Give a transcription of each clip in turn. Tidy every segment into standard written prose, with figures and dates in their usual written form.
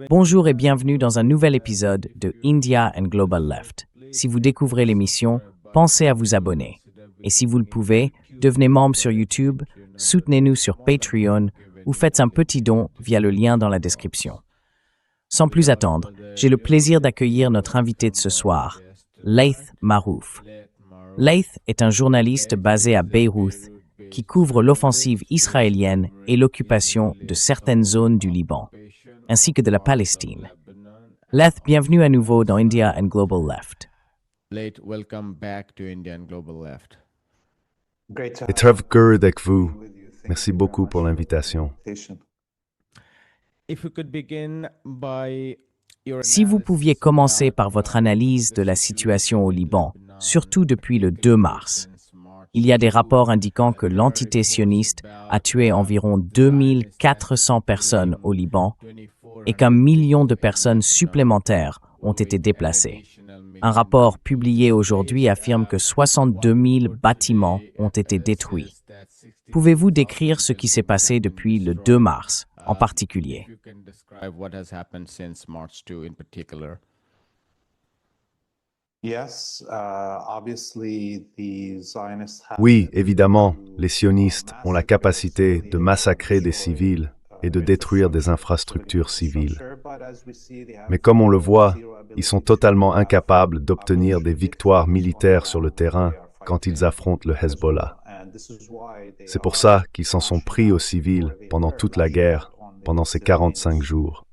Bonjour et bienvenue dans un nouvel épisode de India and Global Left. Si vous découvrez l'émission, pensez à vous abonner. Et si vous le pouvez, devenez membre sur YouTube, soutenez-nous sur Patreon ou faites un petit don via le lien dans la description. Sans plus attendre, j'ai le plaisir d'accueillir notre invité de ce soir, Laith Marouf. Laith est un journaliste basé à Beyrouth qui couvre l'offensive israélienne et l'occupation de certaines zones du Liban, ainsi que de la Palestine. Laith, bienvenue à nouveau dans India and Global Left. Late, welcome back to India and Global Left. Et très heureux avec vous. Merci beaucoup pour l'invitation. Si vous pouviez commencer par votre analyse de la situation au Liban, surtout depuis le 2 mars. Il y a des rapports indiquant que l'entité sioniste a tué environ 2400 personnes au Liban et qu'1 million de personnes supplémentaires ont été déplacées. Un rapport publié aujourd'hui affirme que 62 000 bâtiments ont été détruits. Pouvez-vous décrire ce qui s'est passé depuis le 2 mars en particulier? Oui, évidemment, les sionistes ont la capacité de massacrer des civils et de détruire des infrastructures civiles. Mais comme on le voit, ils sont totalement incapables d'obtenir des victoires militaires sur le terrain quand ils affrontent le Hezbollah. C'est pour ça qu'ils s'en sont pris aux civils pendant toute la guerre, pendant ces 45 jours.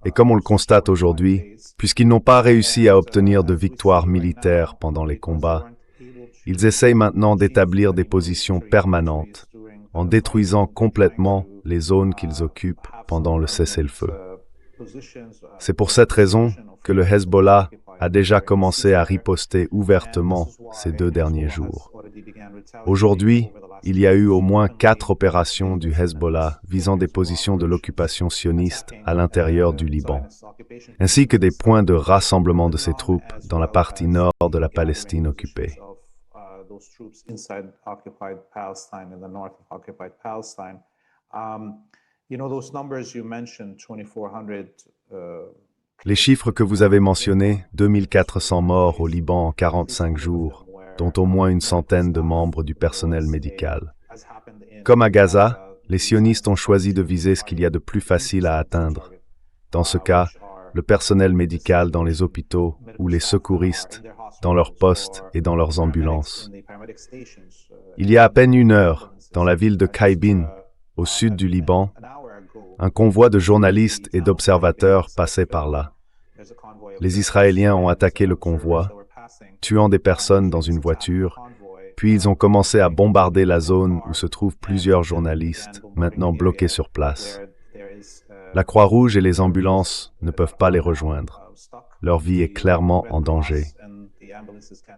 Et comme on le constate aujourd'hui, puisqu'ils n'ont pas réussi à obtenir de victoires militaires pendant les combats, ils essayent maintenant d'établir des positions permanentes en détruisant complètement les zones qu'ils occupent pendant le cessez-le-feu. C'est pour cette raison que le Hezbollah a déjà commencé à riposter ouvertement ces 2 derniers jours. Aujourd'hui, il y a eu au moins 4 opérations du Hezbollah visant des positions de l'occupation sioniste à l'intérieur du Liban, ainsi que des points de rassemblement de ces troupes dans la partie nord de la Palestine occupée. Les chiffres que vous avez mentionnés, 2400 morts au Liban en 45 jours, dont au moins une centaine de membres du personnel médical. Comme à Gaza, les sionistes ont choisi de viser ce qu'il y a de plus facile à atteindre. Dans ce cas, le personnel médical dans les hôpitaux ou les secouristes dans leurs postes et dans leurs ambulances. Il y a à peine 1 heure, dans la ville de Kaibin, au sud du Liban, un convoi de journalistes et d'observateurs passait par là. Les Israéliens ont attaqué le convoi, tuant des personnes dans une voiture, puis ils ont commencé à bombarder la zone où se trouvent plusieurs journalistes, maintenant bloqués sur place. La Croix-Rouge et les ambulances ne peuvent pas les rejoindre. Leur vie est clairement en danger.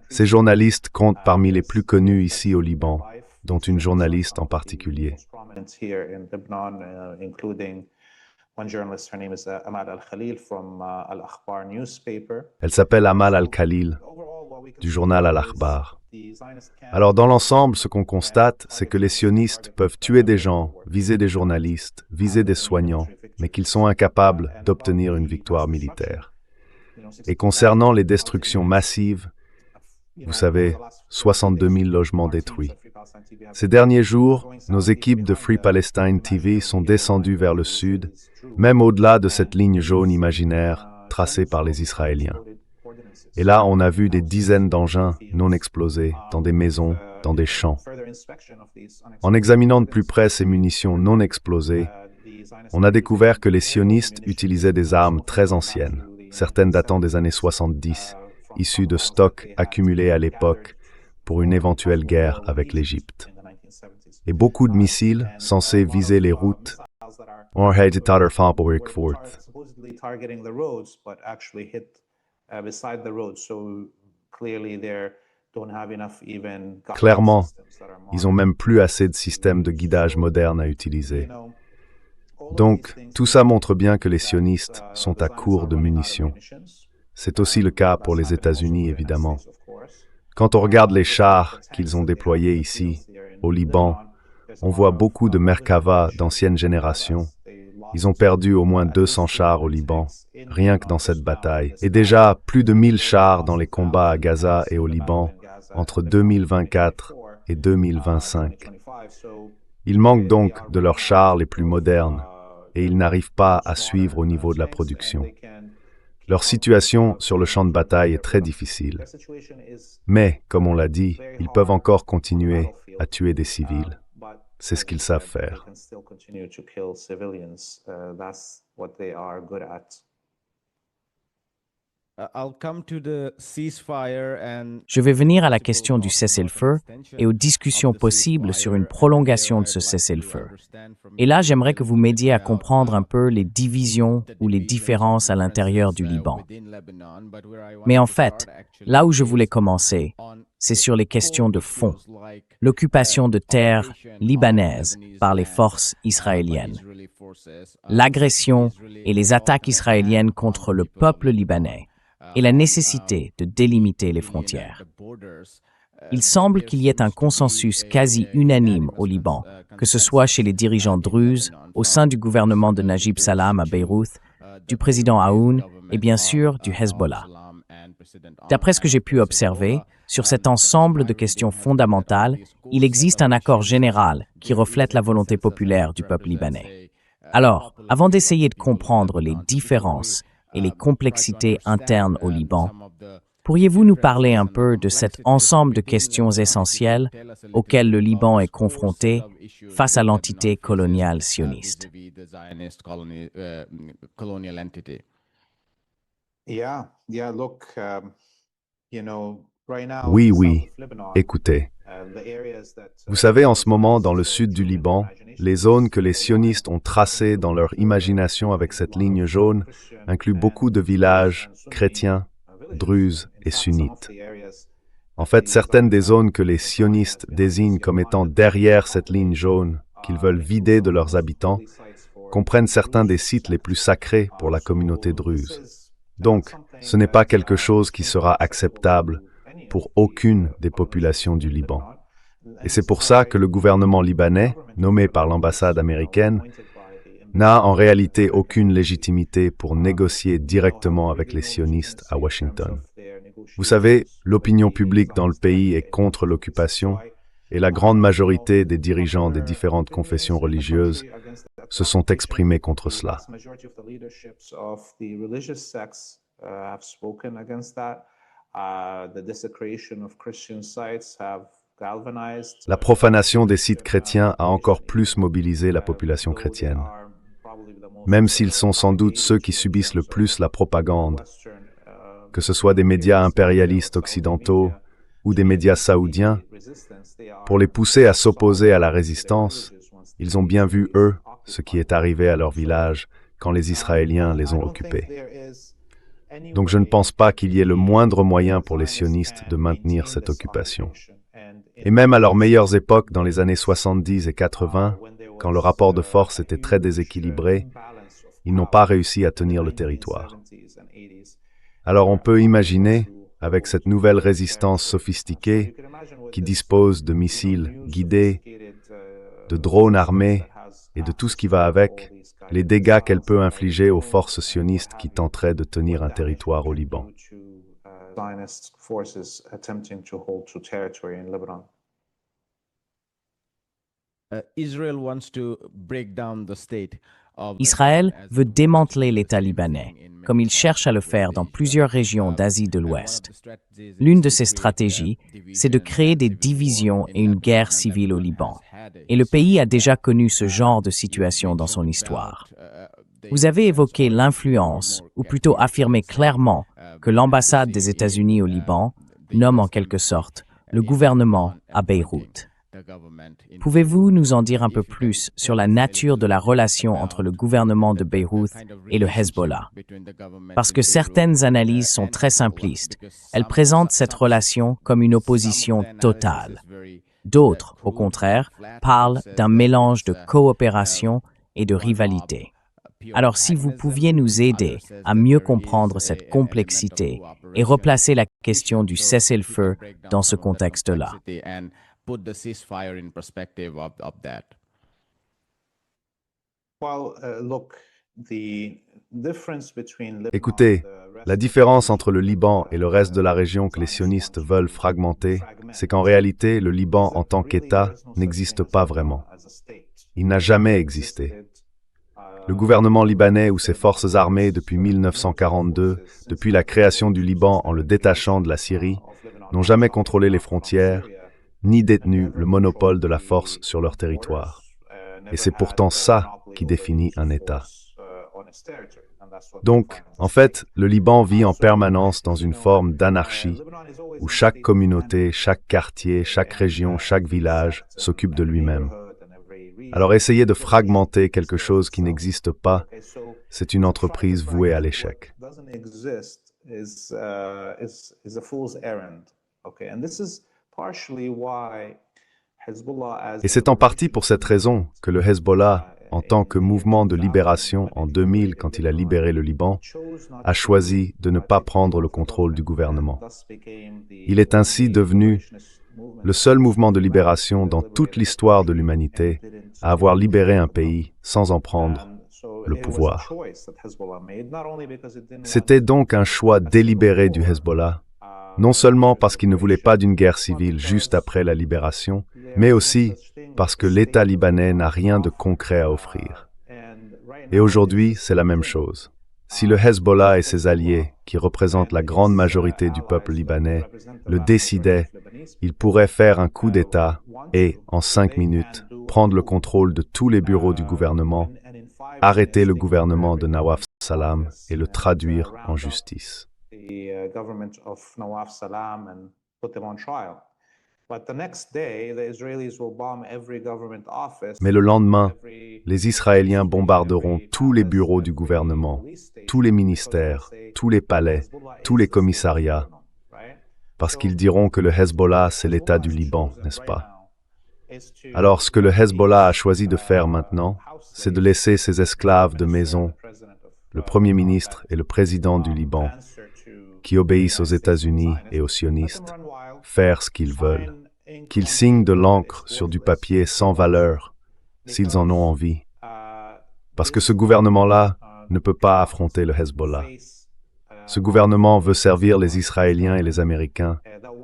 Ces journalistes comptent parmi les plus connus ici au Liban, dont une journaliste en particulier. Elle s'appelle Amal Al-Khalil, du journal Al-Akhbar. Alors dans l'ensemble, ce qu'on constate, c'est que les sionistes peuvent tuer des gens, viser des journalistes, viser des soignants, mais qu'ils sont incapables d'obtenir une victoire militaire. Et concernant les destructions massives, vous savez, 62 000 logements détruits. Ces derniers jours, nos équipes de Free Palestine TV sont descendues vers le sud, même au-delà de cette ligne jaune imaginaire tracée par les Israéliens. Et là, on a vu des dizaines d'engins non explosés dans des maisons, dans des champs. En examinant de plus près ces munitions non explosées, on a découvert que les sionistes utilisaient des armes très anciennes, certaines datant des années 70, issues de stocks accumulés à l'époque pour une éventuelle guerre avec l'Égypte. Et beaucoup de missiles censés viser les routes ont été Clairement, ils n'ont même plus assez de systèmes de guidage modernes à utiliser. Donc, tout ça montre bien que les sionistes sont à court de munitions. C'est aussi le cas pour les États-Unis, évidemment. Quand on regarde les chars qu'ils ont déployés ici, au Liban, on voit beaucoup de Merkava d'ancienne génération. Ils ont perdu au moins 200 chars au Liban, rien que dans cette bataille, et déjà plus de 1000 chars dans les combats à Gaza et au Liban entre 2024 et 2025. Ils manquent donc de leurs chars les plus modernes, et ils n'arrivent pas à suivre au niveau de la production. Leur situation sur le champ de bataille est très difficile. Mais, comme on l'a dit, ils peuvent encore continuer à tuer des civils. C'est ce qu'ils savent faire. Je vais venir à la question du cessez-le-feu et aux discussions possibles sur une prolongation de ce cessez-le-feu. Et là, j'aimerais que vous m'aidiez à comprendre un peu les divisions ou les différences à l'intérieur du Liban. Mais en fait, là où je voulais commencer, c'est sur les questions de fond. L'occupation de terres libanaises par les forces israéliennes. L'agression et les attaques israéliennes contre le peuple libanais. Et la nécessité de délimiter les frontières. Il semble qu'il y ait un consensus quasi unanime au Liban, que ce soit chez les dirigeants druzes, au sein du gouvernement de Najib Salam à Beyrouth, du président Aoun et bien sûr du Hezbollah. D'après ce que j'ai pu observer, sur cet ensemble de questions fondamentales, il existe un accord général qui reflète la volonté populaire du peuple libanais. Alors, avant d'essayer de comprendre les différences et les complexités internes au Liban, pourriez-vous nous parler un peu de cet ensemble de questions essentielles auxquelles le Liban est confronté face à l'entité coloniale sioniste? Oui, écoutez. Vous savez, en ce moment, dans le sud du Liban, les zones que les sionistes ont tracées dans leur imagination avec cette ligne jaune incluent beaucoup de villages chrétiens, druzes et sunnites. En fait, certaines des zones que les sionistes désignent comme étant derrière cette ligne jaune, qu'ils veulent vider de leurs habitants, comprennent certains des sites les plus sacrés pour la communauté druze. Donc, ce n'est pas quelque chose qui sera acceptable pour aucune des populations du Liban. Et c'est pour ça que le gouvernement libanais, nommé par l'ambassade américaine, n'a en réalité aucune légitimité pour négocier directement avec les sionistes à Washington. Vous savez, l'opinion publique dans le pays est contre l'occupation et la grande majorité des dirigeants des différentes confessions religieuses se sont exprimés contre cela. La profanation des sites chrétiens a encore plus mobilisé la population chrétienne. Même s'ils sont sans doute ceux qui subissent le plus la propagande, que ce soit des médias impérialistes occidentaux ou des médias saoudiens, pour les pousser à s'opposer à la résistance, ils ont bien vu, eux, ce qui est arrivé à leur village quand les Israéliens les ont occupés. Donc je ne pense pas qu'il y ait le moindre moyen pour les sionistes de maintenir cette occupation. Et même à leurs meilleures époques, dans les années 70 et 80, quand le rapport de force était très déséquilibré, ils n'ont pas réussi à tenir le territoire. Alors on peut imaginer, avec cette nouvelle résistance sophistiquée, qui dispose de missiles guidés, de drones armés et de tout ce qui va avec, les dégâts qu'elle peut infliger aux forces sionistes qui tenteraient de tenir un territoire au Liban. Israël veut démanteler l'État libanais, comme il cherche à le faire dans plusieurs régions d'Asie de l'Ouest. L'une de ses stratégies, c'est de créer des divisions et une guerre civile au Liban. Et le pays a déjà connu ce genre de situation dans son histoire. Vous avez évoqué l'influence, ou plutôt affirmé clairement que l'ambassade des États-Unis au Liban nomme en quelque sorte le gouvernement à Beyrouth. Pouvez-vous nous en dire un peu plus sur la nature de la relation entre le gouvernement de Beyrouth et le Hezbollah? Parce que certaines analyses sont très simplistes. Elles présentent cette relation comme une opposition totale. D'autres, au contraire, parlent d'un mélange de coopération et de rivalité. Alors si vous pouviez nous aider à mieux comprendre cette complexité et replacer la question du cessez-le-feu dans ce contexte-là. put the ceasefire in perspective of that. Écoutez, la différence entre le Liban et le reste de la région que les sionistes veulent fragmenter, c'est qu'en réalité, le Liban en tant qu'État n'existe pas vraiment. Il n'a jamais existé. Le gouvernement libanais ou ses forces armées depuis 1942, depuis la création du Liban en le détachant de la Syrie, n'ont jamais contrôlé les frontières, ni détenu le monopole de la force sur leur territoire. Et c'est pourtant ça qui définit un État. Donc, en fait, le Liban vit en permanence dans une forme d'anarchie, où chaque communauté, chaque quartier, chaque région, chaque village s'occupe de lui-même. Alors essayer de fragmenter quelque chose qui n'existe pas, c'est une entreprise vouée à l'échec. Et c'est en partie pour cette raison que le Hezbollah, en tant que mouvement de libération en 2000 quand il a libéré le Liban, a choisi de ne pas prendre le contrôle du gouvernement. Il est ainsi devenu le seul mouvement de libération dans toute l'histoire de l'humanité à avoir libéré un pays sans en prendre le pouvoir. C'était donc un choix délibéré du Hezbollah, non seulement parce qu'il ne voulait pas d'une guerre civile juste après la libération, mais aussi parce que l'État libanais n'a rien de concret à offrir. Et aujourd'hui, c'est la même chose. Si le Hezbollah et ses alliés, qui représentent la grande majorité du peuple libanais, le décidaient, ils pourraient faire un coup d'État et, en 5 minutes, prendre le contrôle de tous les bureaux du gouvernement, arrêter le gouvernement de Nawaf Salam et le traduire en justice. Mais le lendemain, les Israéliens bombarderont tous les bureaux du gouvernement, tous les ministères, tous les palais, tous les commissariats, parce qu'ils diront que le Hezbollah, c'est l'État du Liban, n'est-ce pas? Alors, ce que le Hezbollah a choisi de faire maintenant, c'est de laisser ses esclaves de maison, le Premier ministre et le président du Liban, qui obéissent aux États-Unis et aux sionistes, faire ce qu'ils veulent, qu'ils signent de l'encre sur du papier sans valeur, s'ils en ont envie. Parce que ce gouvernement-là ne peut pas affronter le Hezbollah. Ce gouvernement veut servir les Israéliens et les Américains,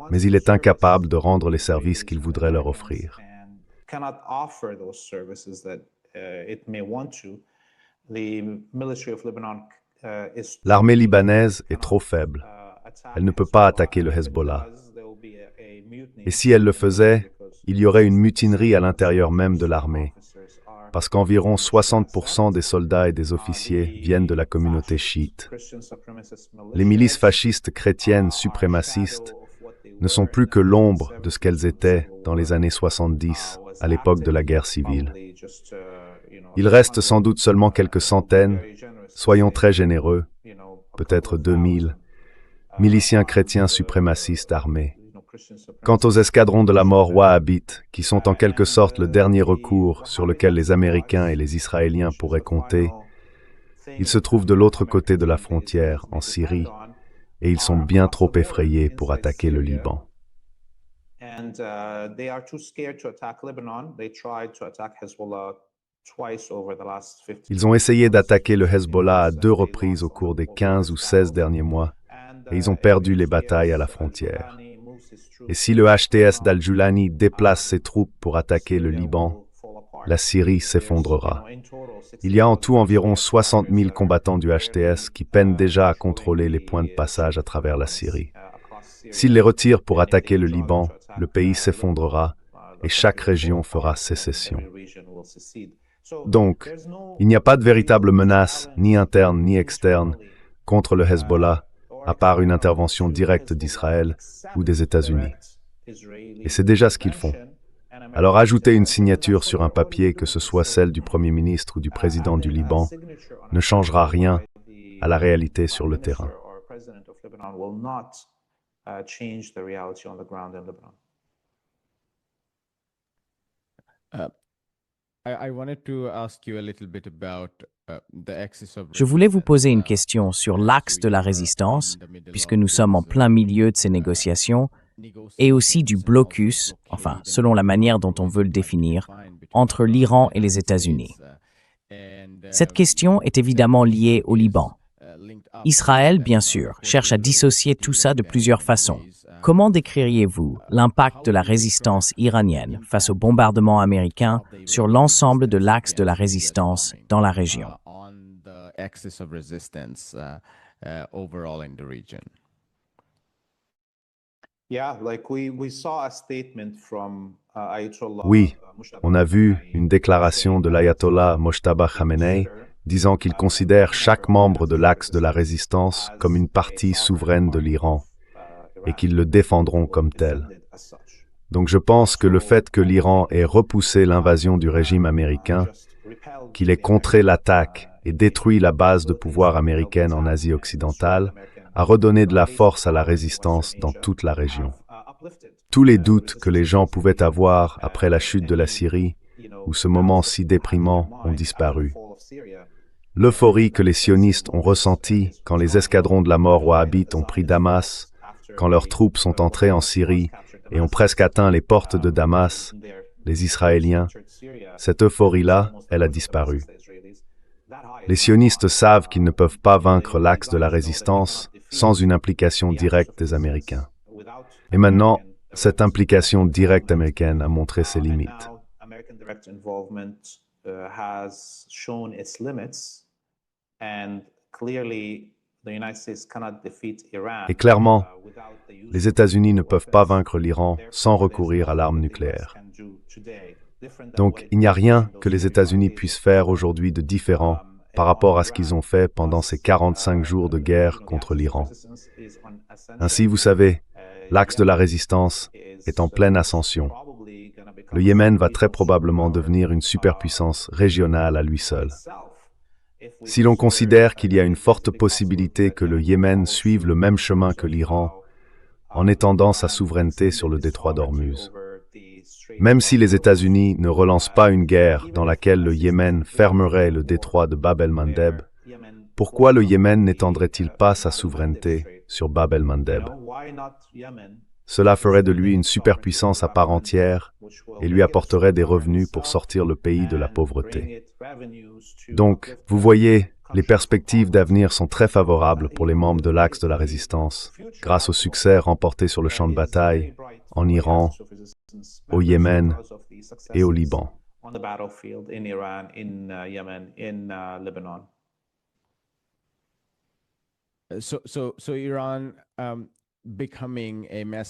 mais il est incapable de rendre les services qu'il voudrait leur offrir. L'armée libanaise est trop faible. Elle ne peut pas attaquer le Hezbollah. Et si elle le faisait, il y aurait une mutinerie à l'intérieur même de l'armée, parce qu'environ 60% des soldats et des officiers viennent de la communauté chiite. Les milices fascistes chrétiennes suprémacistes ne sont plus que l'ombre de ce qu'elles étaient dans les années 70, à l'époque de la guerre civile. Il reste sans doute seulement quelques centaines, soyons très généreux, peut-être 2000, miliciens chrétiens suprémacistes armés. Quant aux escadrons de la mort wahhabites, qui sont en quelque sorte le dernier recours sur lequel les Américains et les Israéliens pourraient compter, ils se trouvent de l'autre côté de la frontière, en Syrie, et ils sont bien trop effrayés pour attaquer le Liban. Ils ont essayé d'attaquer le Hezbollah à 2 reprises au cours des 15 ou 16 derniers mois, et ils ont perdu les batailles à la frontière. Et si le HTS d'Al-Julani déplace ses troupes pour attaquer le Liban, la Syrie s'effondrera. Il y a en tout environ 60 000 combattants du HTS qui peinent déjà à contrôler les points de passage à travers la Syrie. S'ils les retirent pour attaquer le Liban, le pays s'effondrera et chaque région fera sécession. Donc, il n'y a pas de véritable menace, ni interne ni externe, contre le Hezbollah, à part une intervention directe d'Israël ou des États-Unis. Et c'est déjà ce qu'ils font. Alors ajouter une signature sur un papier, que ce soit celle du Premier ministre ou du président du Liban, ne changera rien à la réalité sur le terrain. Je voulais vous poser une question sur l'axe de la résistance, puisque nous sommes en plein milieu de ces négociations. et aussi du blocus, enfin, selon la manière dont on veut le définir, entre l'Iran et les États-Unis. Cette question est évidemment liée au Liban. Israël, bien sûr, cherche à dissocier tout ça de plusieurs façons. Comment décririez-vous l'impact de la résistance iranienne face au bombardement américain sur l'ensemble de l'axe de la résistance dans la région? Oui, on a vu une déclaration de l'ayatollah Mojtaba Khamenei disant qu'il considère chaque membre de l'axe de la résistance comme une partie souveraine de l'Iran et qu'ils le défendront comme tel. Donc je pense que le fait que l'Iran ait repoussé l'invasion du régime américain, qu'il ait contré l'attaque et détruit la base de pouvoir américaine en Asie occidentale, a redonné de la force à la résistance dans toute la région. Tous les doutes que les gens pouvaient avoir après la chute de la Syrie, ou ce moment si déprimant, ont disparu. L'euphorie que les sionistes ont ressentie quand les escadrons de la mort wahhabites ont pris Damas, quand leurs troupes sont entrées en Syrie et ont presque atteint les portes de Damas, les Israéliens, cette euphorie-là, elle a disparu. Les sionistes savent qu'ils ne peuvent pas vaincre l'axe de la résistance sans une implication directe des Américains. Et maintenant, cette implication directe américaine a montré ses limites. Et clairement, les États-Unis ne peuvent pas vaincre l'Iran sans recourir à l'arme nucléaire. Donc, il n'y a rien que les États-Unis puissent faire aujourd'hui de différent par rapport à ce qu'ils ont fait pendant ces 45 jours de guerre contre l'Iran. Ainsi, vous savez, l'axe de la résistance est en pleine ascension. Le Yémen va très probablement devenir une superpuissance régionale à lui seul. Si l'on considère qu'il y a une forte possibilité que le Yémen suive le même chemin que l'Iran, en étendant sa souveraineté sur le détroit d'Ormuz. Même si les États-Unis ne relancent pas une guerre dans laquelle le Yémen fermerait le détroit de Bab el-Mandeb, pourquoi le Yémen n'étendrait-il pas sa souveraineté sur Bab el-Mandeb? Cela ferait de lui une superpuissance à part entière et lui apporterait des revenus pour sortir le pays de la pauvreté. Donc, vous voyez, les perspectives d'avenir sont très favorables pour les membres de l'axe de la résistance, grâce au succès remporté sur le champ de bataille, en Iran, au Yémen et au Liban.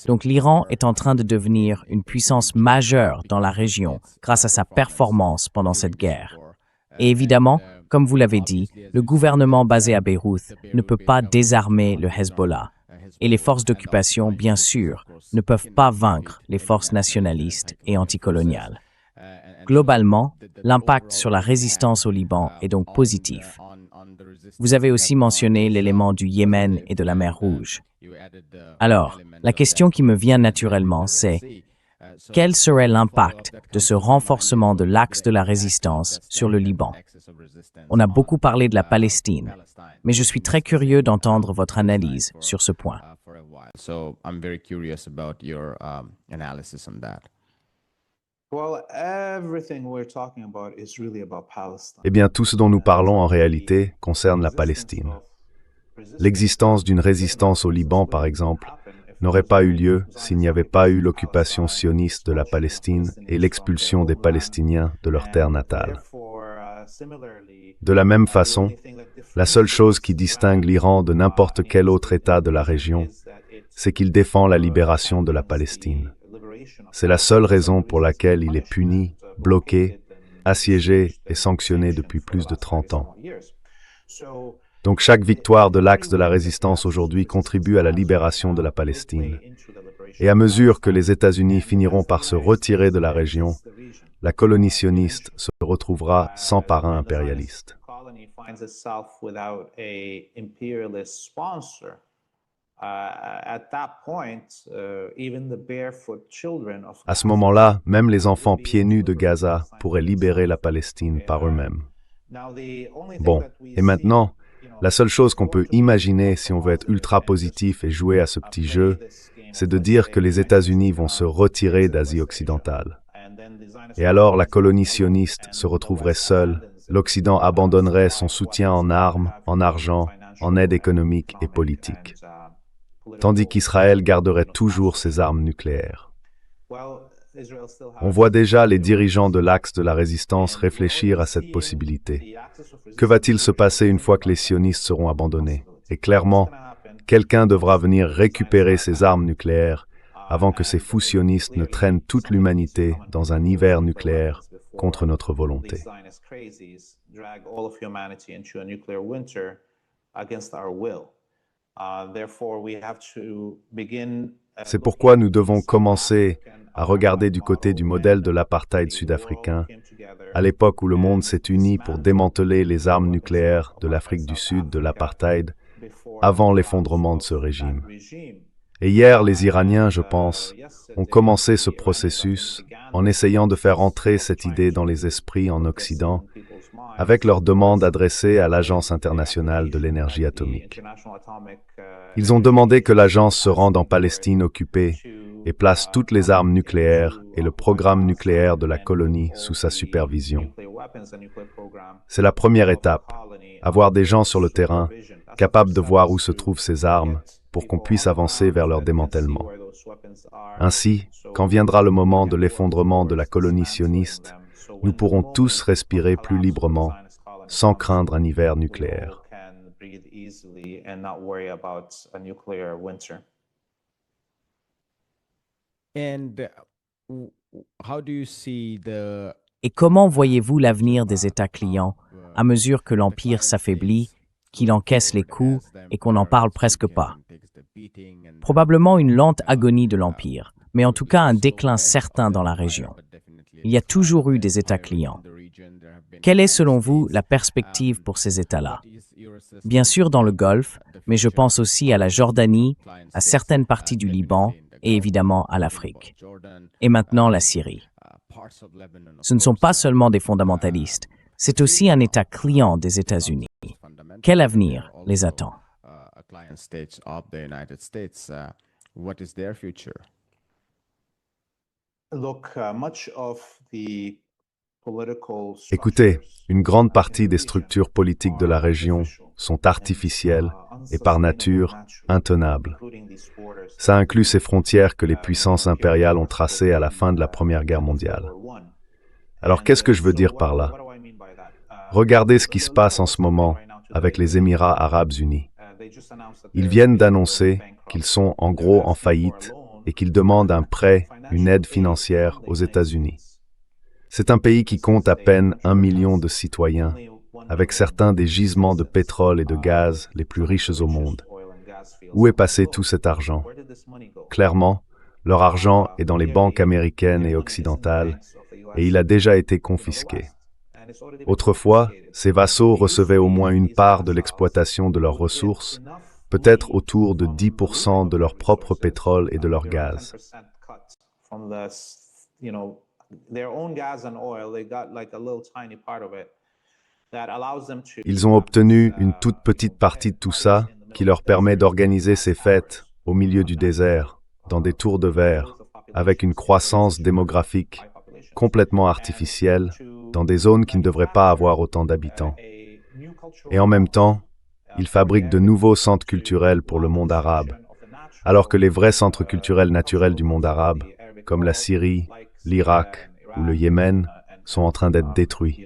Donc l'Iran est en train de devenir une puissance majeure dans la région grâce à sa performance pendant cette guerre. Et évidemment, comme vous l'avez dit, le gouvernement basé à Beyrouth ne peut pas désarmer le Hezbollah. Et les forces d'occupation, bien sûr, ne peuvent pas vaincre les forces nationalistes et anticoloniales. Globalement, l'impact sur la résistance au Liban est donc positif. Vous avez aussi mentionné l'élément du Yémen et de la mer Rouge. Alors, la question qui me vient naturellement, c'est quel serait l'impact de ce renforcement de l'axe de la résistance sur le Liban? On a beaucoup parlé de la Palestine, mais je suis très curieux d'entendre votre analyse sur ce point. Eh bien, tout ce dont nous parlons en réalité concerne la Palestine. L'existence d'une résistance au Liban, par exemple, n'aurait pas eu lieu s'il n'y avait pas eu l'occupation sioniste de la Palestine et l'expulsion des Palestiniens de leur terre natale. De la même façon, la seule chose qui distingue l'Iran de n'importe quel autre État de la région, c'est qu'il défend la libération de la Palestine. C'est la seule raison pour laquelle il est puni, bloqué, assiégé et sanctionné depuis plus de 30 ans. Donc chaque victoire de l'axe de la résistance aujourd'hui contribue à la libération de la Palestine. Et à mesure que les États-Unis finiront par se retirer de la région, la colonie sioniste se retrouvera sans parrain impérialiste. À ce moment-là, même les enfants pieds nus de Gaza pourraient libérer la Palestine par eux-mêmes. Bon, et maintenant, la seule chose qu'on peut imaginer si on veut être ultra positif et jouer à ce petit jeu, c'est de dire que les États-Unis vont se retirer d'Asie occidentale. Et alors la colonie sioniste se retrouverait seule, l'Occident abandonnerait son soutien en armes, en argent, en aide économique et politique, tandis qu'Israël garderait toujours ses armes nucléaires. On voit déjà les dirigeants de l'axe de la résistance réfléchir à cette possibilité. Que va-t-il se passer une fois que les sionistes seront abandonnés? Et clairement, quelqu'un devra venir récupérer ces armes nucléaires avant que ces fous sionistes ne traînent toute l'humanité dans un hiver nucléaire contre notre volonté. C'est pourquoi nous devons commencer à regarder du côté du modèle de l'apartheid sud-africain, à l'époque où le monde s'est uni pour démanteler les armes nucléaires de l'Afrique du Sud de l'apartheid, avant l'effondrement de ce régime. Et hier, les Iraniens, je pense, ont commencé ce processus en essayant de faire entrer cette idée dans les esprits en Occident avec leur demande adressée à l'Agence internationale de l'énergie atomique. Ils ont demandé que l'agence se rende en Palestine occupée et place toutes les armes nucléaires et le programme nucléaire de la colonie sous sa supervision. C'est la première étape, avoir des gens sur le terrain capables de voir où se trouvent ces armes pour qu'on puisse avancer vers leur démantèlement. Ainsi, quand viendra le moment de l'effondrement de la colonie sioniste, nous pourrons tous respirer plus librement, sans craindre un hiver nucléaire. Et comment voyez-vous l'avenir des États clients à mesure que l'Empire s'affaiblit, qu'il encaisse les coups et qu'on n'en parle presque pas? Probablement une lente agonie de l'Empire, mais en tout cas un déclin certain dans la région. Il y a toujours eu des États clients. Quelle est selon vous la perspective pour ces États-là? Bien sûr dans le Golfe, mais je pense aussi à la Jordanie, à certaines parties du Liban et évidemment à l'Afrique. Et maintenant la Syrie. Ce ne sont pas seulement des fondamentalistes, c'est aussi un État client des États-Unis. Quel avenir les attend? Écoutez, une grande partie des structures politiques de la région sont artificielles et par nature intenables. Ça inclut ces frontières que les puissances impériales ont tracées à la fin de la Première Guerre mondiale. Alors qu'est-ce que je veux dire par là? Regardez ce qui se passe en ce moment avec les Émirats arabes unis. Ils viennent d'annoncer qu'ils sont en gros en faillite et qu'ils demandent un prêt, une aide financière aux États-Unis. C'est un pays qui compte à peine 1 million de citoyens, avec certains des gisements de pétrole et de gaz les plus riches au monde. Où est passé tout cet argent? Clairement, leur argent est dans les banques américaines et occidentales, et il a déjà été confisqué. Autrefois, ces vassaux recevaient au moins une part de l'exploitation de leurs ressources, peut-être autour de 10% de leur propre pétrole et de leur gaz. Ils ont obtenu une toute petite partie de tout ça qui leur permet d'organiser ces fêtes au milieu du désert, dans des tours de verre, avec une croissance démographique complètement artificielle, dans des zones qui ne devraient pas avoir autant d'habitants. Et en même temps, ils fabriquent de nouveaux centres culturels pour le monde arabe, alors que les vrais centres culturels naturels du monde arabe, comme la Syrie, l'Irak ou le Yémen, sont en train d'être détruits.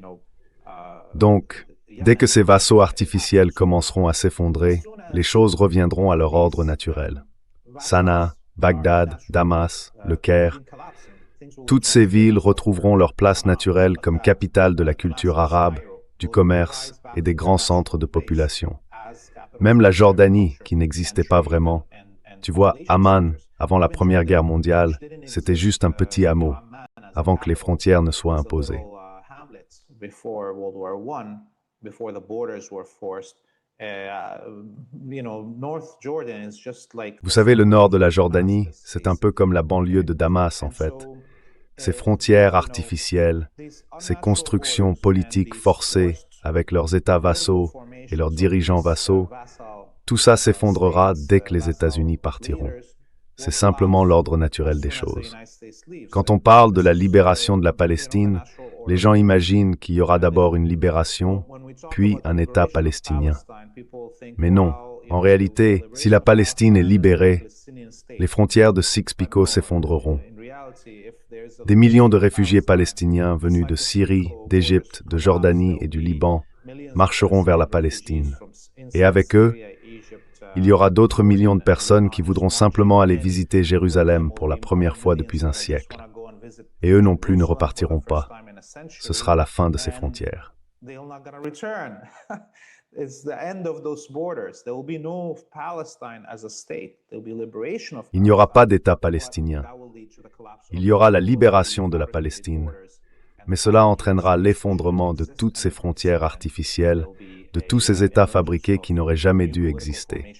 Donc, dès que ces vassaux artificiels commenceront à s'effondrer, les choses reviendront à leur ordre naturel. Sanaa, Bagdad, Damas, Le Caire, toutes ces villes retrouveront leur place naturelle comme capitale de la culture arabe, du commerce et des grands centres de population. Même la Jordanie, qui n'existait pas vraiment. Tu vois, Amman, avant la Première Guerre mondiale, c'était juste un petit hameau, avant que les frontières ne soient imposées. Vous savez, le nord de la Jordanie, c'est un peu comme la banlieue de Damas, en fait. Ces frontières artificielles, ces constructions politiques forcées avec leurs États vassaux et leurs dirigeants vassaux, tout ça s'effondrera dès que les États-Unis partiront. c'est simplement l'ordre naturel des choses. Quand on parle de la libération de la Palestine, les gens imaginent qu'il y aura d'abord une libération, puis un État palestinien. Mais non, en réalité, si la Palestine est libérée, les frontières de Sykes-Picot s'effondreront. Des millions de réfugiés palestiniens venus de Syrie, d'Égypte, de Jordanie et du Liban marcheront vers la Palestine. Et avec eux, il y aura d'autres millions de personnes qui voudront simplement aller visiter Jérusalem pour la première fois depuis un siècle. Et eux non plus ne repartiront pas. Ce sera la fin de ces frontières. Il n'y aura pas d'État palestinien. Il y aura la libération de la Palestine. Mais cela entraînera l'effondrement de toutes ces frontières artificielles, de tous ces États fabriqués qui n'auraient jamais dû exister.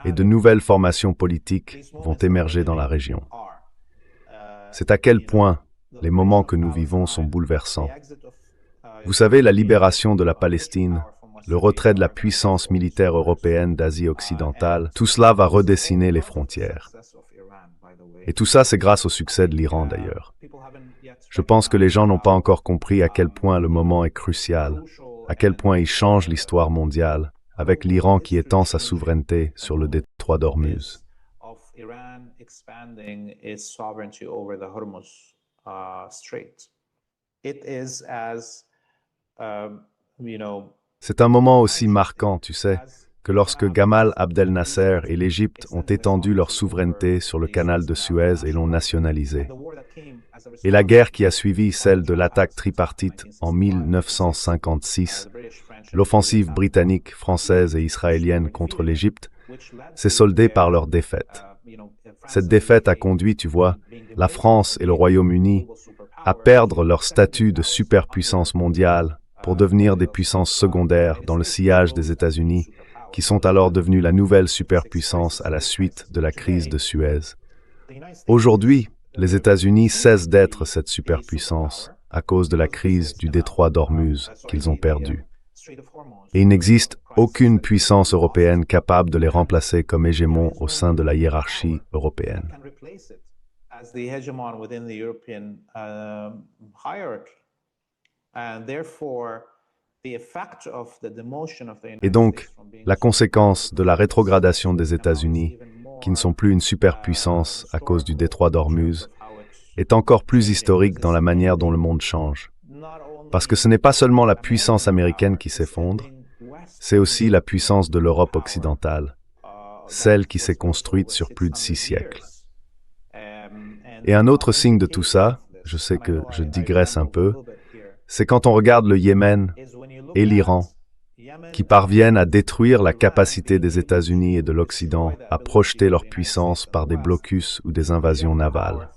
Et de nouvelles formations politiques vont émerger dans la région. C'est à quel point les moments que nous vivons sont bouleversants. Vous savez, la libération de la Palestine, le retrait de la puissance militaire européenne d'Asie occidentale, tout cela va redessiner les frontières. Et tout ça, c'est grâce au succès de l'Iran d'ailleurs. Je pense que les gens n'ont pas encore compris à quel point le moment est crucial, à quel point il change l'histoire mondiale, avec l'Iran qui étend sa souveraineté sur le détroit d'Ormuz. C'est un moment aussi marquant, tu sais, que lorsque Gamal Abdel Nasser et l'Égypte ont étendu leur souveraineté sur le canal de Suez et l'ont nationalisé. Et la guerre qui a suivi celle de l'attaque tripartite en 1956, l'offensive britannique, française et israélienne contre l'Égypte, s'est soldée par leur défaite. Cette défaite a conduit, tu vois, la France et le Royaume-Uni à perdre leur statut de superpuissance mondiale pour devenir des puissances secondaires dans le sillage des États-Unis, qui sont alors devenus la nouvelle superpuissance à la suite de la crise de Suez. Aujourd'hui, les États-Unis cessent d'être cette superpuissance à cause de la crise du détroit d'Ormuz qu'ils ont perdue. Et il n'existe aucune puissance européenne capable de les remplacer comme hégémons au sein de la hiérarchie européenne. Et donc, la conséquence de la rétrogradation des États-Unis, qui ne sont plus une superpuissance à cause du détroit d'Ormuz, est encore plus historique dans la manière dont le monde change. Parce que ce n'est pas seulement la puissance américaine qui s'effondre, c'est aussi la puissance de l'Europe occidentale, celle qui s'est construite sur plus de 6 siècles. Et un autre signe de tout ça, je sais que je digresse un peu, c'est quand on regarde le Yémen et l'Iran, qui parviennent à détruire la capacité des États-Unis et de l'Occident à projeter leur puissance par des blocus ou des invasions navales.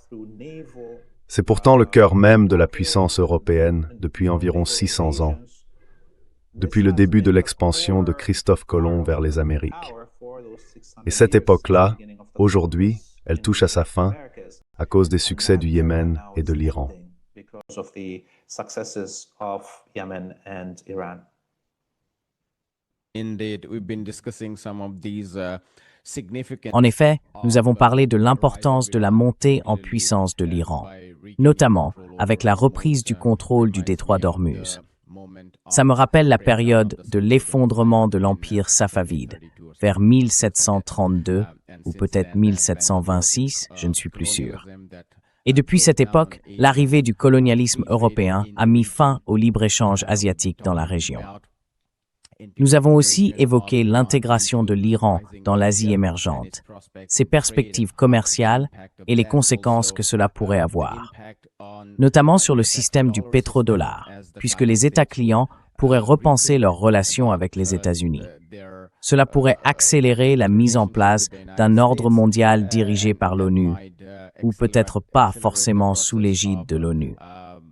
C'est pourtant le cœur même de la puissance européenne depuis environ 600 ans, depuis le début de l'expansion de Christophe Colomb vers les Amériques. Et cette époque-là, aujourd'hui, elle touche à sa fin à cause des succès du Yémen et de l'Iran. En effet, nous avons parlé de l'importance de la montée en puissance de l'Iran, notamment avec la reprise du contrôle du détroit d'Ormuz. Ça me rappelle la période de l'effondrement de l'empire safavide, vers 1732 ou peut-être 1726, je ne suis plus sûr. Et depuis cette époque, l'arrivée du colonialisme européen a mis fin au libre-échange asiatique dans la région. Nous avons aussi évoqué l'intégration de l'Iran dans l'Asie émergente, ses perspectives commerciales et les conséquences que cela pourrait avoir, notamment sur le système du pétrodollar, puisque les États clients pourraient repenser leurs relations avec les États-Unis. Cela pourrait accélérer la mise en place d'un ordre mondial dirigé par l'ONU, ou peut-être pas forcément sous l'égide de l'ONU,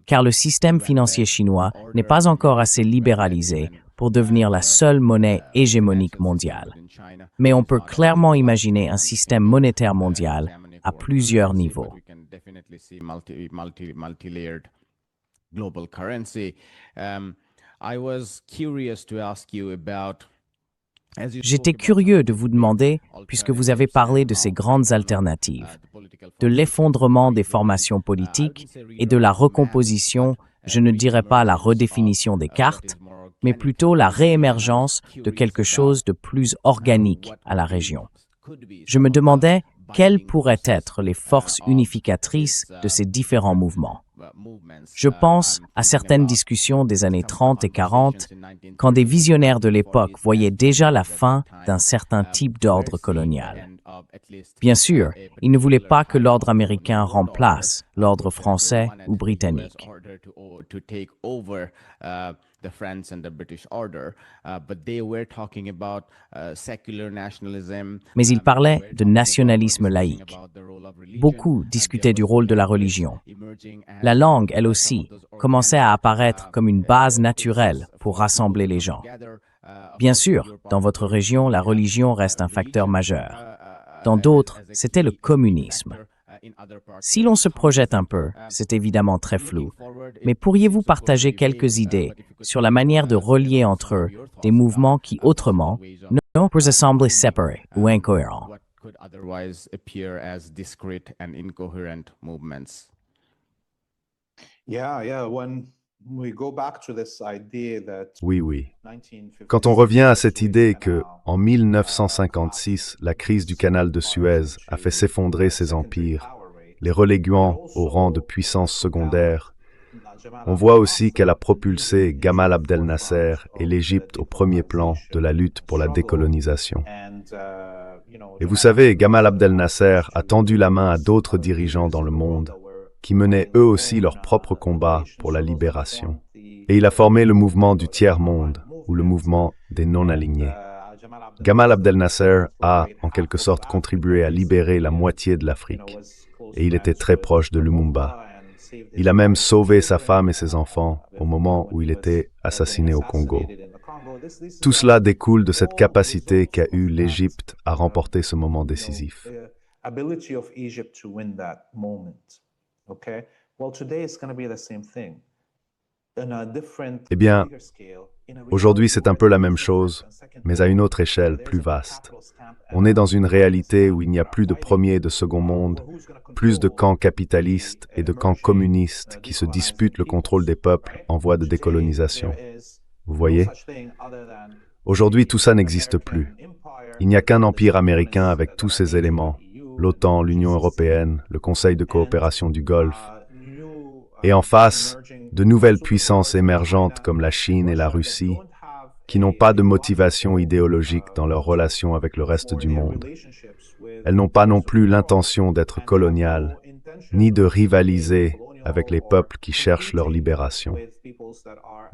car le système financier chinois n'est pas encore assez libéralisé pour devenir la seule monnaie hégémonique mondiale. Mais on peut clairement imaginer un système monétaire mondial à plusieurs niveaux. J'étais curieux de vous demander, puisque vous avez parlé de ces grandes alternatives, de l'effondrement des formations politiques et de la recomposition, je ne dirais pas la redéfinition des cartes, mais plutôt la réémergence de quelque chose de plus organique à la région. Je me demandais quelles pourraient être les forces unificatrices de ces différents mouvements. Je pense à certaines discussions des années 30 et 40, quand des visionnaires de l'époque voyaient déjà la fin d'un certain type d'ordre colonial. Bien sûr, ils ne voulaient pas que l'ordre américain remplace l'ordre français ou britannique. The French and the British order, but they were talking about secular nationalism. Mais ils parlaient de nationalisme laïque. Beaucoup discutaient du rôle de la religion. La langue, elle aussi, commençait à apparaître comme une base naturelle pour rassembler les gens. Bien sûr, dans votre région, la religion reste un facteur majeur. Dans d'autres, c'était le communisme. Si l'on se projette un peu, c'est évidemment très flou, mais pourriez-vous partager quelques idées sur la manière de relier entre eux des mouvements qui autrement ne pourraient sembler séparés ou incohérents? Oui. Quand on revient à cette idée que, en 1956, la crise du canal de Suez a fait s'effondrer ces empires, les reléguant au rang de puissance secondaire, on voit aussi qu'elle a propulsé Gamal Abdel Nasser et l'Égypte au premier plan de la lutte pour la décolonisation. Et vous savez, Gamal Abdel Nasser a tendu la main à d'autres dirigeants dans le monde qui menaient eux aussi leur propre combat pour la libération. Et il a formé le mouvement du tiers-monde, ou le mouvement des non-alignés. Gamal Abdel Nasser a, en quelque sorte, contribué à libérer la moitié de l'Afrique. Et il était très proche de Lumumba. Il a même sauvé sa femme et ses enfants au moment où il était assassiné au Congo. Tout cela découle de cette capacité qu'a eue l'Égypte à remporter ce moment décisif. Eh bien, aujourd'hui c'est un peu la même chose, mais à une autre échelle plus vaste. On est dans une réalité où il n'y a plus de premier et de second monde, plus de camps capitalistes et de camps communistes qui se disputent le contrôle des peuples en voie de décolonisation. Vous voyez? Aujourd'hui, tout ça n'existe plus. Il n'y a qu'un empire américain avec tous ses éléments, l'OTAN, l'Union européenne, le Conseil de coopération du Golfe. Et en face, de nouvelles puissances émergentes comme la Chine et la Russie, qui n'ont pas de motivation idéologique dans leurs relations avec le reste du monde. Elles n'ont pas non plus l'intention d'être coloniales, ni de rivaliser avec les peuples qui cherchent leur libération.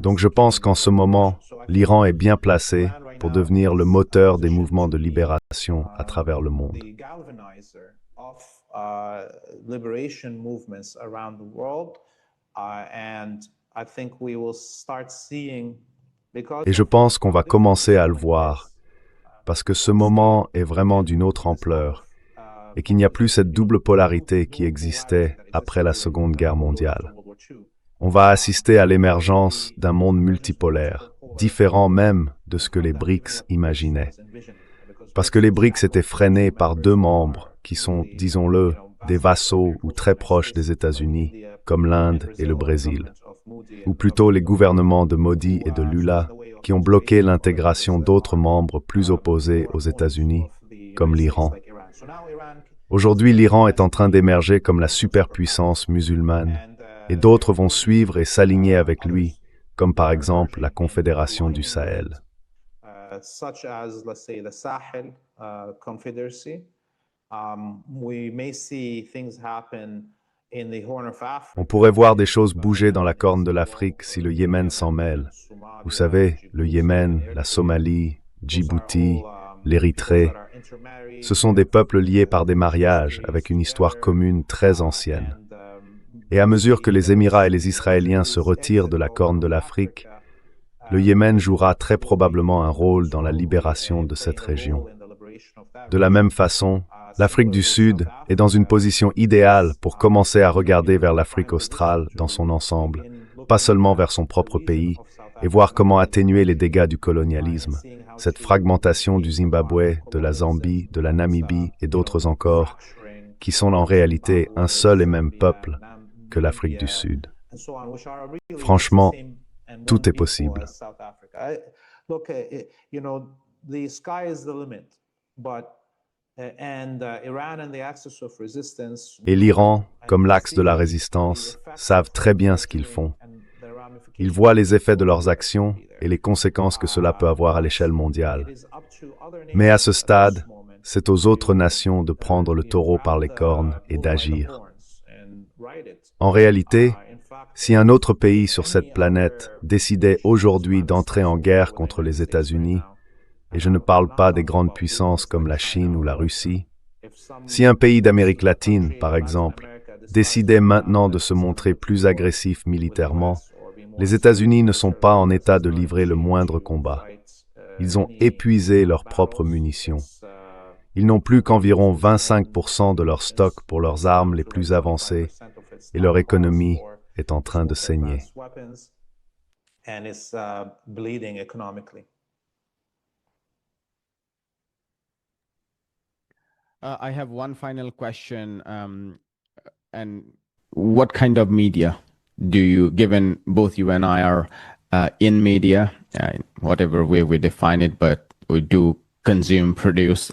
Donc je pense qu'en ce moment, l'Iran est bien placé pour devenir le moteur des mouvements de libération à travers le monde. Et je pense qu'on va commencer à le voir, parce que ce moment est vraiment d'une autre ampleur, et qu'il n'y a plus cette double polarité qui existait après la Seconde Guerre mondiale. On va assister à l'émergence d'un monde multipolaire, différent même de ce que les BRICS imaginaient. Parce que les BRICS étaient freinés par deux membres qui sont, disons-le, des vassaux ou très proches des États-Unis, comme l'Inde et le Brésil. Ou plutôt les gouvernements de Modi et de Lula, qui ont bloqué l'intégration d'autres membres plus opposés aux États-Unis, comme l'Iran. Aujourd'hui, l'Iran est en train d'émerger comme la superpuissance musulmane, et d'autres vont suivre et s'aligner avec lui, comme par exemple la Confédération du Sahel. On pourrait voir des choses bouger dans la Corne de l'Afrique si le Yémen s'en mêle. Vous savez, le Yémen, la Somalie, Djibouti, l'Érythrée, ce sont des peuples liés par des mariages avec une histoire commune très ancienne. Et à mesure que les Émirats et les Israéliens se retirent de la Corne de l'Afrique, le Yémen jouera très probablement un rôle dans la libération de cette région. De la même façon, l'Afrique du Sud est dans une position idéale pour commencer à regarder vers l'Afrique australe dans son ensemble, pas seulement vers son propre pays, et voir comment atténuer les dégâts du colonialisme, cette fragmentation du Zimbabwe, de la Zambie, de la Namibie et d'autres encore, qui sont en réalité un seul et même peuple que l'Afrique du Sud. Franchement, tout est possible. Et l'Iran, comme l'axe de la résistance, savent très bien ce qu'ils font. Ils voient les effets de leurs actions et les conséquences que cela peut avoir à l'échelle mondiale. Mais à ce stade, c'est aux autres nations de prendre le taureau par les cornes et d'agir. En réalité, si un autre pays sur cette planète décidait aujourd'hui d'entrer en guerre contre les États-Unis, et je ne parle pas des grandes puissances comme la Chine ou la Russie, si un pays d'Amérique latine, par exemple, décidait maintenant de se montrer plus agressif militairement, les États-Unis ne sont pas en état de livrer le moindre combat. Ils ont épuisé leurs propres munitions. Ils n'ont plus qu'environ 25% de leur stock pour leurs armes les plus avancées et leur économie est en train de saigner. I have one final question, and what kind of media do you, given both you and I are in media, in whatever way we define it, but we do consume, produce,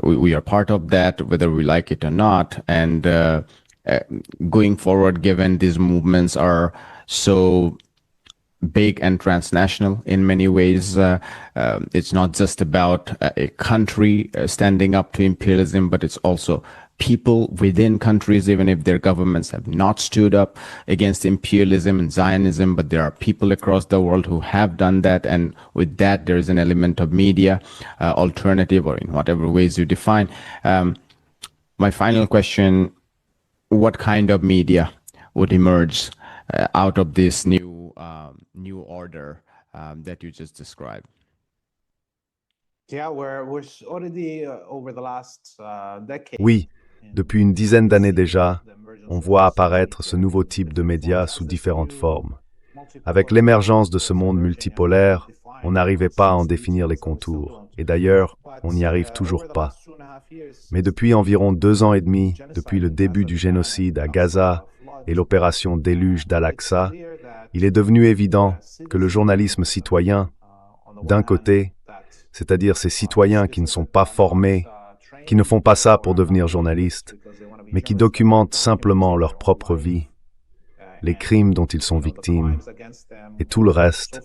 we are part of that, whether we like it or not, and going forward, given these movements are so big and transnational in many ways. It's not just about a country standing up to imperialism, but it's also people within countries, even if their governments have not stood up against imperialism and Zionism, but there are people across the world who have done that. And with that, there is an element of media, alternative, or in whatever ways you define. My final question, what kind of media would emerge out of this new order that you just described? Oui, depuis une dizaine d'années déjà, on voit apparaître ce nouveau type de médias sous différentes formes. Avec l'émergence de ce monde multipolaire, on n'arrivait pas à en définir les contours. Et d'ailleurs, on n'y arrive toujours pas. Mais depuis environ 2 ans et demi, depuis le début du génocide à Gaza et l'opération Déluge d'Al-Aqsa, il est devenu évident que le journalisme citoyen, d'un côté, c'est-à-dire ces citoyens qui ne sont pas formés, qui ne font pas ça pour devenir journalistes, mais qui documentent simplement leur propre vie, les crimes dont ils sont victimes, et tout le reste,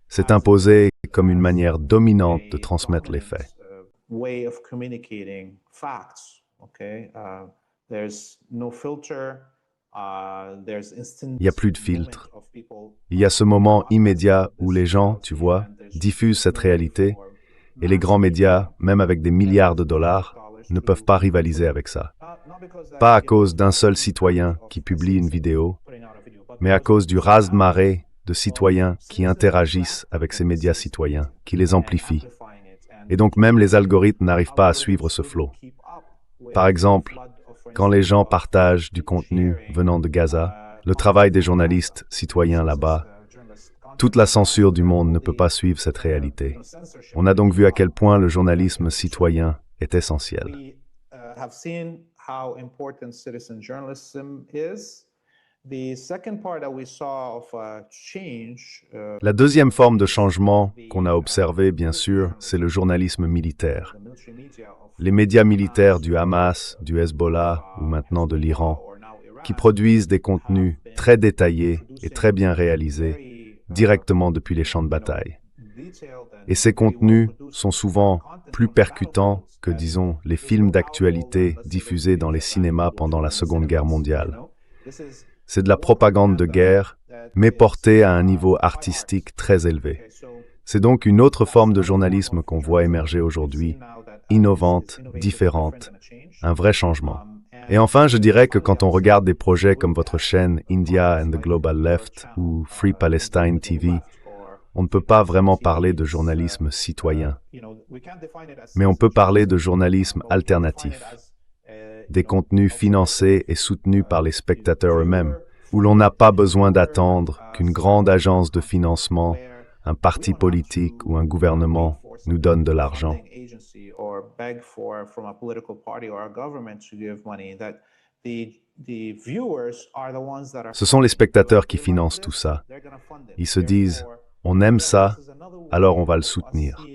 s'est imposé comme une manière dominante de transmettre les faits. Il n'y a plus de filtre. Il y a ce moment immédiat où les gens, tu vois, diffusent cette réalité, et les grands médias, même avec des milliards de dollars, ne peuvent pas rivaliser avec ça. Pas à cause d'un seul citoyen qui publie une vidéo, mais à cause du raz-de-marée de citoyens qui interagissent avec ces médias citoyens, qui les amplifient. Et donc même les algorithmes n'arrivent pas à suivre ce flot. Par exemple, quand les gens partagent du contenu venant de Gaza, le travail des journalistes citoyens là-bas, toute la censure du monde ne peut pas suivre cette réalité. On a donc vu à quel point le journalisme citoyen est essentiel. La deuxième forme de changement qu'on a observé, bien sûr, c'est le journalisme militaire. Les médias militaires du Hamas, du Hezbollah ou maintenant de l'Iran, qui produisent des contenus très détaillés et très bien réalisés directement depuis les champs de bataille. Et ces contenus sont souvent plus percutants que, disons, les films d'actualité diffusés dans les cinémas pendant la Seconde Guerre mondiale. C'est de la propagande de guerre, mais portée à un niveau artistique très élevé. C'est donc une autre forme de journalisme qu'on voit émerger aujourd'hui, innovante, différente, un vrai changement. Et enfin, je dirais que quand on regarde des projets comme votre chaîne India and the Global Left ou Free Palestine TV, on ne peut pas vraiment parler de journalisme citoyen. Mais on peut parler de journalisme alternatif. Des contenus financés et soutenus par les spectateurs eux-mêmes, où l'on n'a pas besoin d'attendre qu'une grande agence de financement, un parti politique ou un gouvernement nous donne de l'argent. Ce sont les spectateurs qui financent tout ça. Ils se disent, on aime ça, alors on va le soutenir.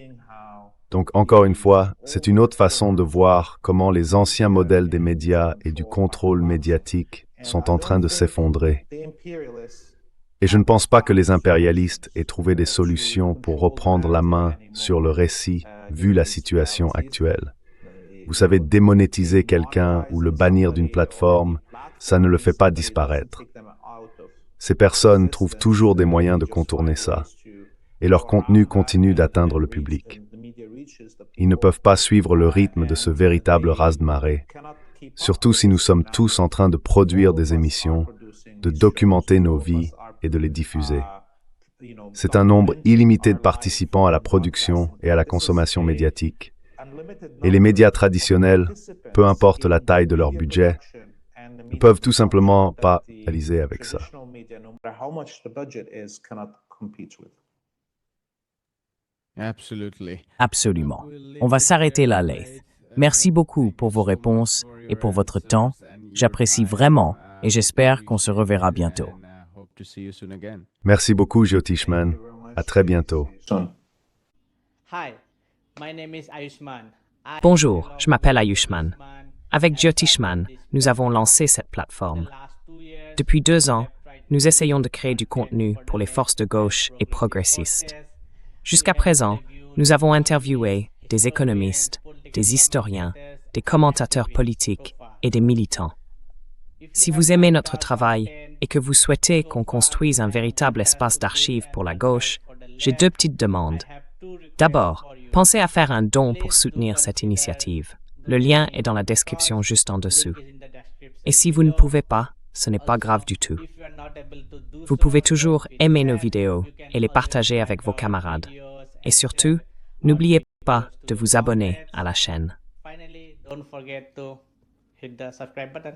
Donc encore une fois, c'est une autre façon de voir comment les anciens modèles des médias et du contrôle médiatique sont en train de s'effondrer. Et je ne pense pas que les impérialistes aient trouvé des solutions pour reprendre la main sur le récit, vu la situation actuelle. Vous savez, démonétiser quelqu'un ou le bannir d'une plateforme, ça ne le fait pas disparaître. Ces personnes trouvent toujours des moyens de contourner ça, et leur contenu continue d'atteindre le public. Ils ne peuvent pas suivre le rythme de ce véritable raz-de-marée, surtout si nous sommes tous en train de produire des émissions, de documenter nos vies et de les diffuser. C'est un nombre illimité de participants à la production et à la consommation médiatique. Et les médias traditionnels, peu importe la taille de leur budget, ne peuvent tout simplement pas réaliser avec ça. Absolument. On va s'arrêter là, Laith. Merci beaucoup pour vos réponses et pour votre temps. J'apprécie vraiment et j'espère qu'on se reverra bientôt. Merci beaucoup, Jyotishman. À très bientôt. Bonjour, je m'appelle Ayushman. Avec Jyotishman, nous avons lancé cette plateforme. Depuis 2 ans, nous essayons de créer du contenu pour les forces de gauche et progressistes. Jusqu'à présent, nous avons interviewé des économistes, des historiens, des commentateurs politiques et des militants. Si vous aimez notre travail et que vous souhaitez qu'on construise un véritable espace d'archives pour la gauche, j'ai 2 petites demandes. D'abord, pensez à faire un don pour soutenir cette initiative. Le lien est dans la description juste en dessous. Et si vous ne pouvez pas, ce n'est pas grave du tout. Vous pouvez toujours aimer nos vidéos et les partager avec vos camarades. Et surtout, n'oubliez pas de vous abonner à la chaîne. Finally, don't forget to hit the subscribe button.